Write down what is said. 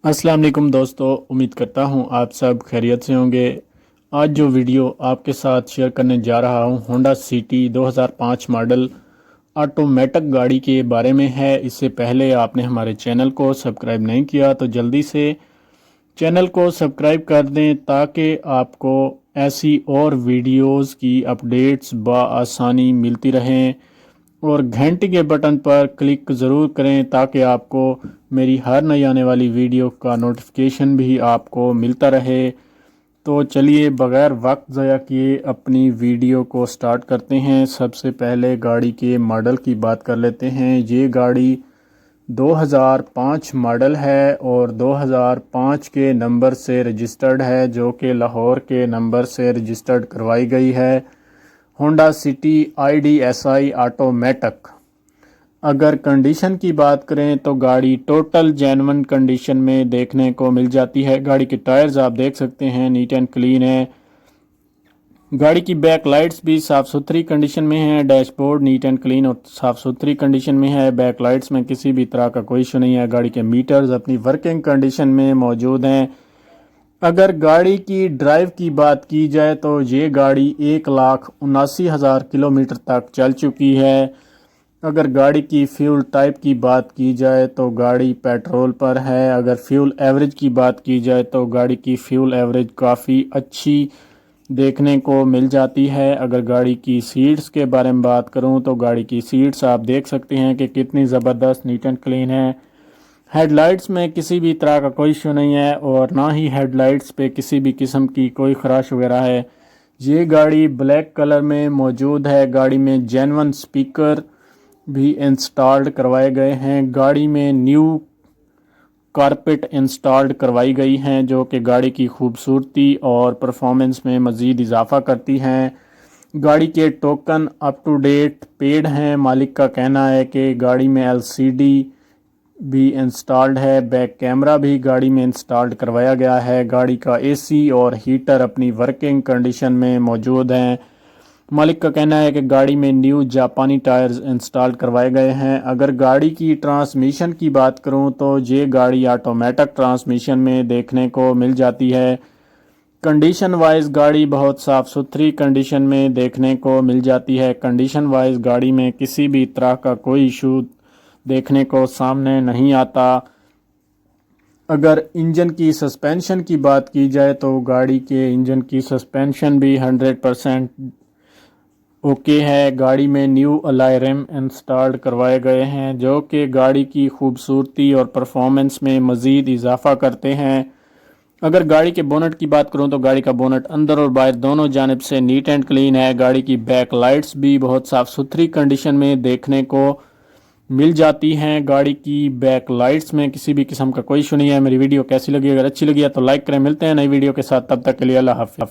अस्सलाम वालेकुम दोस्तों, उम्मीद करता हूँ आप सब खैरियत से होंगे। आज जो वीडियो आपके साथ शेयर करने जा रहा हूँ होंडा सिटी 2005 मॉडल ऑटोमेटिक गाड़ी के बारे में है। इससे पहले आपने हमारे चैनल को सब्सक्राइब नहीं किया तो जल्दी से चैनल को सब्सक्राइब कर दें ताकि आपको ऐसी और वीडियोस की अपडेट्स बआसानी मिलती रहें, और घंटी के बटन पर क्लिक ज़रूर करें ताकि आपको मेरी हर नई आने वाली वीडियो का नोटिफिकेशन भी आपको मिलता रहे। तो चलिए बग़ैर वक्त ज़ाया किए अपनी वीडियो को स्टार्ट करते हैं। सबसे पहले गाड़ी के मॉडल की बात कर लेते हैं। ये गाड़ी 2005 मॉडल है और 2005 के नंबर से रजिस्टर्ड है, जो कि लाहौर के नंबर से रजिस्टर्ड करवाई गई है। Honda city IDSI automatic. अगर कंडीशन की बात करें तो गाड़ी टोटल जेन्युइन कंडीशन में देखने को मिल जाती है। गाड़ी के टायर्स आप देख सकते हैं नीट एंड क्लीन है। गाड़ी की बैक लाइट्स भी साफ़ सुथरी कंडीशन में है। डैशबोर्ड नीट एंड क्लीन और साफ़ सुथरी कंडीशन में है। बैक लाइट्स में किसी भी तरह का कोई इशू नहीं है। गाड़ी के मीटर्स अपनी वर्किंग कंडीशन में मौजूद हैं। अगर गाड़ी की ड्राइव की बात की जाए तो ये गाड़ी 1,79,000 किलोमीटर तक चल चुकी है। अगर गाड़ी की फ्यूल टाइप की बात की जाए तो गाड़ी पेट्रोल पर है। अगर फ्यूल एवरेज की बात की जाए तो गाड़ी की फ्यूल एवरेज काफ़ी अच्छी देखने को मिल जाती है। अगर गाड़ी की सीट्स के बारे में बात करूं तो गाड़ी की सीट्स आप देख सकते हैं कि कितनी ज़बरदस्त नीट एंड क्लीन है। हेडलाइट्स में किसी भी तरह का कोई इशू नहीं है और ना ही हेडलाइट्स पे किसी भी किस्म की कोई खराश वगैरह है। ये गाड़ी ब्लैक कलर में मौजूद है। गाड़ी में जेन्युइन स्पीकर भी इंस्टॉल्ड करवाए गए हैं। गाड़ी में न्यू कारपेट इंस्टॉल्ड करवाई गई हैं, जो कि गाड़ी की खूबसूरती और परफॉर्मेंस में मज़ीद इजाफा करती हैं। गाड़ी के token up to date paid हैं। मालिक का कहना है कि गाड़ी में LCD भी इंस्टॉल्ड है। बैक कैमरा भी गाड़ी में इंस्टॉल्ड करवाया गया है। गाड़ी का AC और हीटर अपनी वर्किंग कंडीशन में मौजूद हैं। मालिक का कहना है कि गाड़ी में न्यू जापानी टायर्स इंस्टॉल करवाए गए हैं। अगर गाड़ी की ट्रांसमिशन की बात करूं तो ये गाड़ी ऑटोमेटिक ट्रांसमिशन में देखने को मिल जाती है। कंडीशन वाइज गाड़ी बहुत साफ़ सुथरी कंडीशन में देखने को मिल जाती है। कंडीशन वाइज गाड़ी में किसी भी तरह का कोई इशू देखने को सामने नहीं आता। अगर इंजन की सस्पेंशन की बात की जाए तो गाड़ी के इंजन की सस्पेंशन भी 100% ओके है। गाड़ी में न्यू अलॉय रिम इंस्टॉल्ड करवाए गए हैं, जो कि गाड़ी की खूबसूरती और परफॉर्मेंस में मज़ीद इजाफा करते हैं। अगर गाड़ी के बोनट की बात करूं तो गाड़ी का बोनट अंदर और बाहर दोनों जानिब से नीट एंड क्लीन है। गाड़ी की बैक लाइट्स भी बहुत साफ़ सुथरी कंडीशन में देखने को मिल जाती हैं। गाड़ी की बैक लाइट्स में किसी भी किस्म का कोई इशू नहीं है। मेरी वीडियो कैसी लगी? अगर अच्छी लगी है तो लाइक करें। मिलते हैं नई वीडियो के साथ, तब तक के लिए अल्लाह हाफ़िज़।